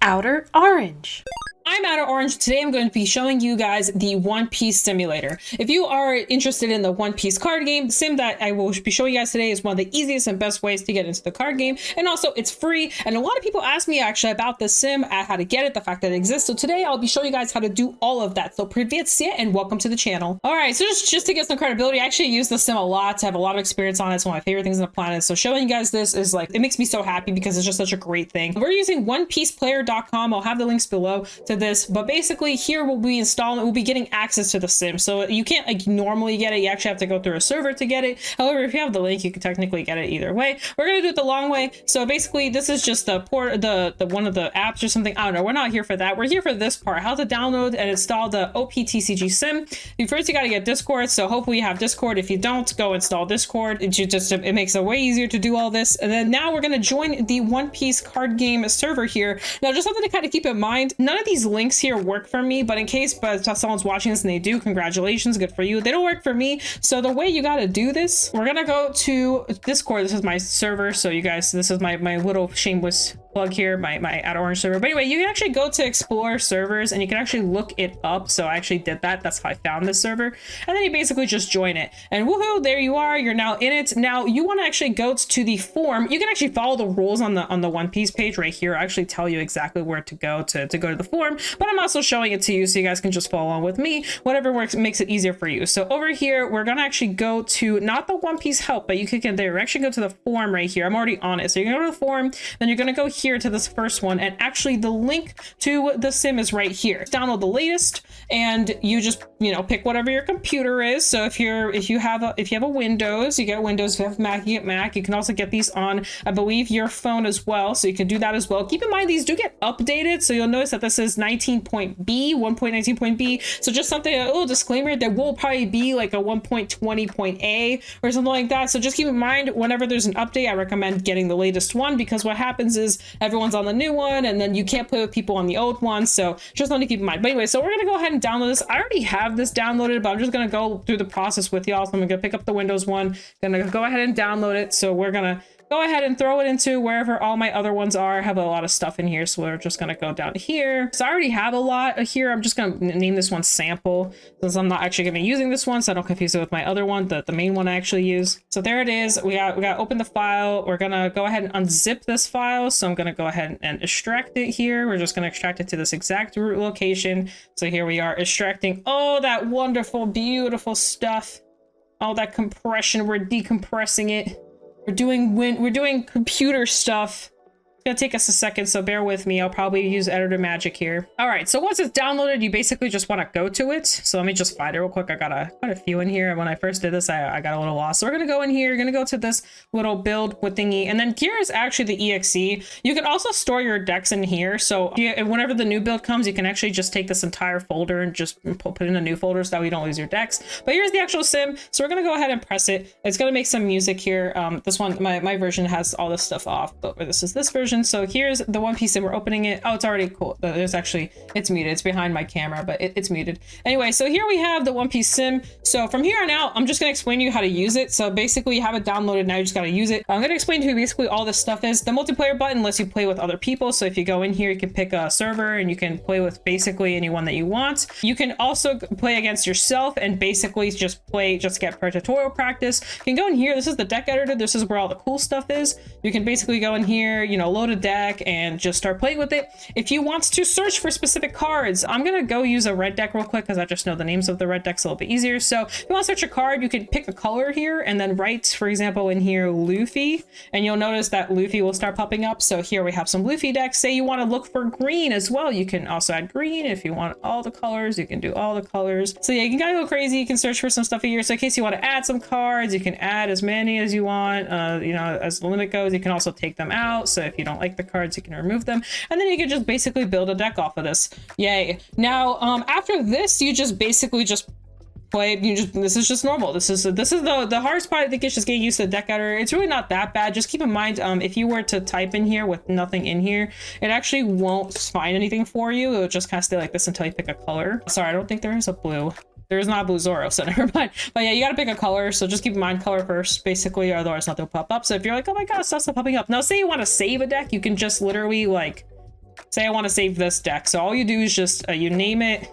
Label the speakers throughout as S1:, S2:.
S1: Outer Orange.
S2: I'm OuterOrange. Today I'm going to be showing you guys the One Piece simulator. If you are interested in the One Piece card game, the sim that I will be showing you guys today is one of the easiest and best ways to get into the card game. And also it's free. And a lot of people ask me actually about the sim, how to get it, the fact that it exists. So today I'll be showing you guys how to do all of that. So privyet and welcome to the channel. All right, so just to get some credibility, I actually use the sim a lot to have a lot of experience on it. It's one of my favorite things on the planet. So showing you guys this is like, it makes me so happy because it's just such a great thing. We're using onepieceplayer.com. I'll have the links below to this, but basically here we'll be installing, we'll be getting access to the sim. So you can't like normally get it. You actually have to go through a server to get it. However, if you have the link, you can technically get it either way. We're going to do it the long way. So basically this is just the one of the apps or something. I don't know. We're not here for that. We're here for this part, how to download and install the Piece TCG SIM. First, you got to get Discord. So hopefully you have Discord. If you don't, go install Discord. It makes it way easier to do all this. And then now we're going to join the One Piece card game server here. Now, just something to kind of keep in mind, none of these links here work for me, but in case someone's watching this and they do, congratulations, good for you. They don't work for me. So the way you got to do this, we're going to go to Discord. This is my server. So you guys, this is my little shameless plug here, my OuterOrange server. But anyway, you can actually go to explore servers and you can actually look it up. So I actually did that. That's how I found this server. And then you basically just join it and woohoo, there you are. You're now in it. Now you want to actually go to the form. You can actually follow the rules on the One Piece page right here. I actually tell you exactly where to go to go to the form, but I'm also showing it to you so you guys can just follow along with me. Whatever works, makes it easier for you. So over here, we're going to actually go to not the One Piece help, but you can directly go to the form right here. I'm already on it. So you're going to go to the form, then you're going to go here to this first one, and actually the link to the sim is right here. Download the latest and you just, you know, pick whatever your computer is. So if you have a Windows, you get Windows. If you have Mac, you get Mac. You can also get these on, I believe, your phone as well. So you can do that as well. Keep in mind, these do get updated. So you'll notice that this is 1.19.B. So just something, a little disclaimer, there will probably be like a 1.20.A or something like that. So just keep in mind, whenever there's an update, I recommend getting the latest one, because what happens is everyone's on the new one and then you can't play with people on the old one. So just something to keep in mind. But anyway, so we're going to go ahead and download this. I already have this downloaded, but I'm just going to go through the process with y'all. So I'm going to pick up the Windows one, going to go ahead and download it. So we're going to go ahead and throw it into wherever all my other ones are. I have a lot of stuff in here, so we're just gonna go down here. So I already have a lot here. I'm just gonna name this one sample, since I'm not actually gonna be using this one, so I don't confuse it with my other one, the main one I actually use. So there it is. We got to open the file. We're gonna go ahead and unzip this file. So I'm gonna go ahead and extract it here. We're just gonna extract it to this exact root location. So here we are extracting all that wonderful, beautiful stuff. All that compression, we're decompressing it. We're doing computer stuff. It's gonna take us a second, so bear with me. I'll probably use editor magic here. All right, so once it's downloaded, you basically just want to go to it. So let me just find it real quick. I got quite a few in here, and when I first did this, I got a little lost. So we're gonna go in here. You're gonna go to this little build with thingy, and then here is actually the exe. You can also store your decks in here. So whenever the new build comes, you can actually just take this entire folder and just put in a new folder so that you don't lose your decks. But here's the actual sim. So we're gonna go ahead and press it. It's gonna make some music here. This one, my version has all this stuff off, but this is this version. So here's the One Piece sim. We're opening it. Oh, it's already cool. There's actually, it's muted. It's behind my camera, but it's muted. Anyway, so here we have the One Piece sim. So from here on out, I'm just gonna explain to you how to use it. So basically you have it downloaded, now you just gotta use it. I'm gonna explain to you basically all this stuff is. The multiplayer button lets you play with other people. So if you go in here, you can pick a server and you can play with basically anyone that you want. You can also play against yourself and basically just get per tutorial practice. You can go in here. This is the deck editor. This is where all the cool stuff is. You can basically go in here, you know, load a deck and just start playing with it. If you want to search for specific cards, I'm gonna go use a red deck real quick because I just know the names of the red decks a little bit easier. So if you want to search a card, you can pick a color here and then write, for example, in here Luffy, and you'll notice that Luffy will start popping up. So here we have some Luffy decks. Say you want to look for green as well, you can also add green. If you want all the colors, you can do all the colors. So yeah, you can kind of go crazy. You can search for some stuff here. So in case you want to add some cards, you can add as many as you want. You know, as the limit goes, you can also take them out. So if you don't like the cards, you can remove them, and then you can just basically build a deck off of this. Yay. Now after this, you just basically just play. This is just normal. This is the hardest part. I think it's just getting used to the deck editor. It's really not that bad. Just keep in mind, if you were to type in here with nothing in here, it actually won't find anything for you. It'll just kind of stay like this until you pick a color. Sorry, I don't think there is a blue. There's not a blue Zoro, so never mind. But yeah, you gotta pick a color, so just keep in mind color first, basically, otherwise nothing will pop up. So if you're like, oh my god, stuff's not popping up. Now, say you want to save a deck, you can just literally like say I want to save this deck. So all you do is just you name it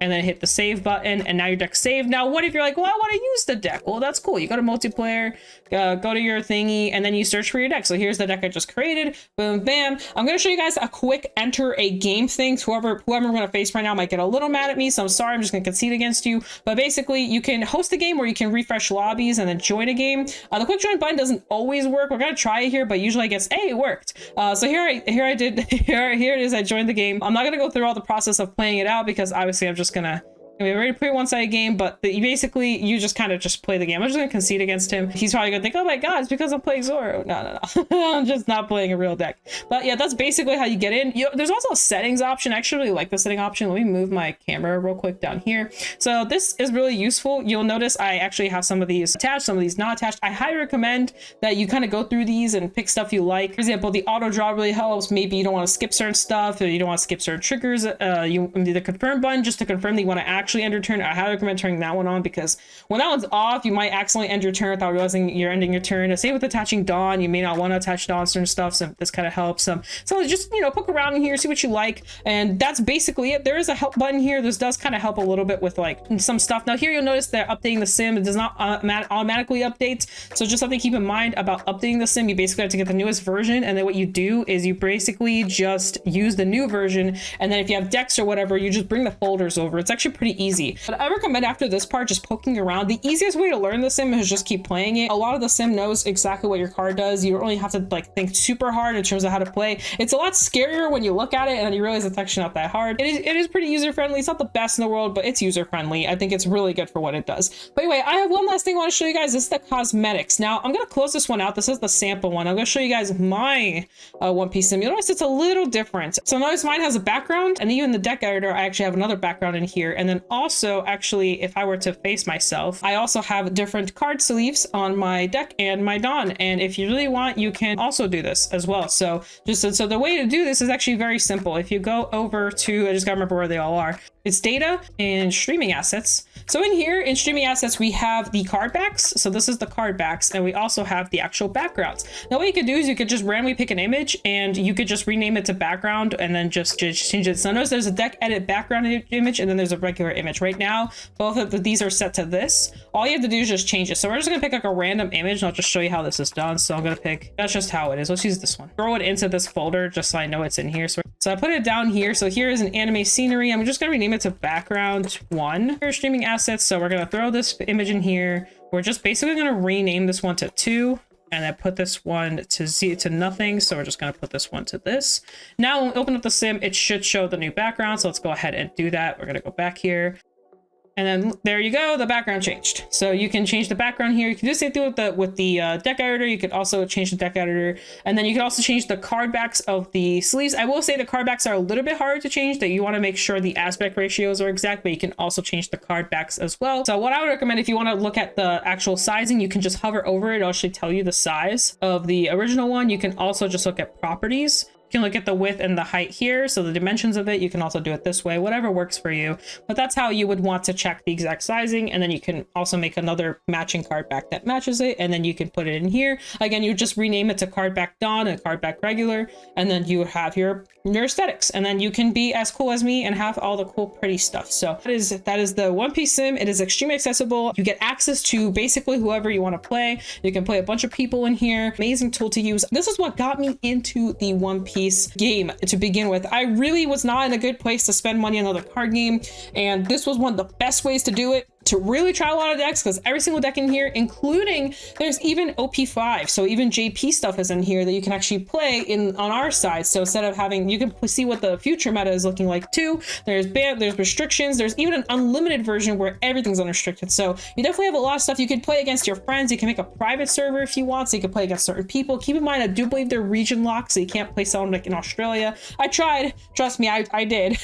S2: and then hit the save button, and now your deck's saved. Now, what if you're like, well, I want to use the deck? Well, that's cool. You go to multiplayer, go to your thingy, and then you search for your deck. So here's the deck I just created. Boom, bam. I'm going to show you guys a quick enter a game thing. Whoever I'm going to face right now might get a little mad at me, so I'm sorry. I'm just going to concede against you. But basically, you can host a game where you can refresh lobbies and then join a game. The quick join button doesn't always work. We're going to try it here, but usually it gets, hey, it worked. So here it is. I joined the game. I'm not going to go through all the process of playing it out because obviously I'm just gonna we already play one-sided game, but you just kind of just play the game. I'm just gonna concede against him. He's probably gonna think, oh my god, it's because I'm playing Zoro. No. I'm just not playing a real deck. But yeah, that's basically how you get in. There's also a settings option. I actually really like the setting option. Let me move my camera real quick down here. So this is really useful. You'll notice I actually have some of these attached, some of these not attached. I highly recommend that you kind of go through these and pick stuff you like. For example, the auto draw really helps. Maybe you don't want to skip certain stuff, or you don't want to skip certain triggers. You need the confirm button just to confirm that you want to actually end your turn. I highly recommend turning that one on, because when that one's off, you might accidentally end your turn without realizing you're ending your turn. Same with attaching Dawn. You may not want to attach Dawn certain stuff, so this kind of helps. So just, poke around in here, see what you like, and that's basically it. There is a help button here. This does kind of help a little bit with like some stuff. Now here you'll notice they're updating the sim. It does not automatically update, so just something to keep in mind about updating the sim. You basically have to get the newest version, and then what you do is you basically just use the new version, and then if you have decks or whatever, you just bring the folders over. It's actually pretty easy. But I recommend after this part just poking around. The easiest way to learn the sim is just keep playing it. A lot of the sim knows exactly what your card does. You don't really have to like think super hard in terms of how to play. It's a lot scarier when you look at it and then you realize it's actually not that hard. It is pretty user friendly. It's not the best in the world, but it's user friendly. I think it's really good for what it does. But anyway, I have one last thing I want to show you guys. This is the cosmetics. Now I'm going to close this one out. This is the sample one. I'm going to show you guys my One Piece sim. You'll notice it's a little different. So notice mine has a background, and even the deck editor, I actually have another background in here. And then also actually, if I were to face myself, I also have different card sleeves on my deck and my Dawn. And if you really want, you can also do this as well. So so the way to do this is actually very simple. If you go over to, I just gotta remember where they all are. It's data and streaming assets. So in here in streaming assets, we have the card backs. So this is the card backs, and we also have the actual backgrounds. Now what you could do is you could just randomly pick an image, and you could just rename it to background and then just change it. So notice there's a deck edit background image, and then there's a regular image. Right now, both of these are set to this. All you have to do is just change it. So we're just gonna pick like a random image, and I'll just show you how this is done. So I'm gonna pick, that's just how it is. Let's use this one. Throw it into this folder just so I know it's in here. So I put it down here. So here is an anime scenery. I'm just gonna rename it to background 1. Here's streaming assets. So we're gonna throw this image in here. We're just basically gonna rename this one to 2. And then put this one to nothing. So we're just gonna put this one to this. Now when we open up the sim, it should show the new background. So let's go ahead and do that. We're gonna go back here. And then there you go, the background changed. So you can change the background here. You can do the same thing with the deck editor. You could also change the deck editor, and then you can also change the card backs of the sleeves. I will say the card backs are a little bit harder to change, that you want to make sure the aspect ratios are exact, but you can also change the card backs as well. So what I would recommend, if you want to look at the actual sizing, you can just hover over it. It'll actually tell you the size of the original one. You can also just look at properties. You can look at the width and the height here, so the dimensions of it. You can also do it this way, whatever works for you. But that's how you would want to check the exact sizing. And then you can also make another matching card back that matches it, and then you can put it in here. Again, you just rename it to card back Dawn and card back regular, and then you have your aesthetics, and then you can be as cool as me and have all the cool pretty stuff. So that is the One Piece sim. It is extremely accessible. You get access to basically whoever you want to play. You can play a bunch of people in here. Amazing tool to use. This is what got me into the One Piece game to begin with. I really was not in a good place to spend money on another card game, and this was one of the best ways to do it, to really try a lot of decks, because every single deck in here, including there's even OP5, so even JP stuff is in here that you can actually play on our side. So instead of having, you can see what the future meta is looking like too. There's restrictions. There's even an unlimited version where everything's unrestricted. So you definitely have a lot of stuff. You can play against your friends. You can make a private server if you want, so you can play against certain people. Keep in mind, I do believe they're region locked, so you can't play someone like in Australia. I tried, trust me, I did.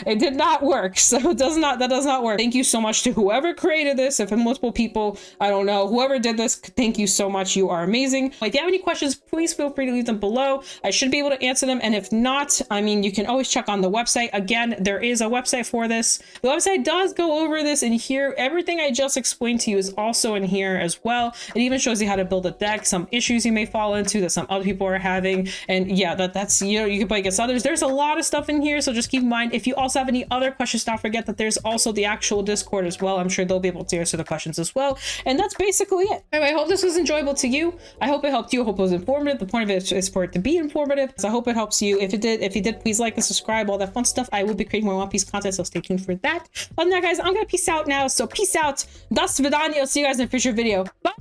S2: It did not work. So that does not work. Thank you so much to whoever whoever created this, if multiple people, I don't know, whoever did this, thank you so much. You are amazing. If you have any questions, please feel free to leave them below. I should be able to answer them. And if not, I mean, you can always check on the website. Again, there is a website for this. The website does go over this in here. Everything I just explained to you is also in here as well. It even shows you how to build a deck, some issues you may fall into that some other people are having. And yeah, that's, you know, you can play against others. There's a lot of stuff in here. So just keep in mind, if you also have any other questions, don't forget that there's also the actual Discord as well. I'm sure they'll be able to answer the questions as well. And that's basically it. Anyway, I hope this was enjoyable to you. I hope it helped you. I hope it was informative. The point of it is for it to be informative. So I hope it helps you. If you did, please like and subscribe, all that fun stuff. I will be creating more One Piece content, so stay tuned for that. Other than that, guys, I'm gonna peace out now. So peace out. Das vidania. See you guys in a future video. Bye.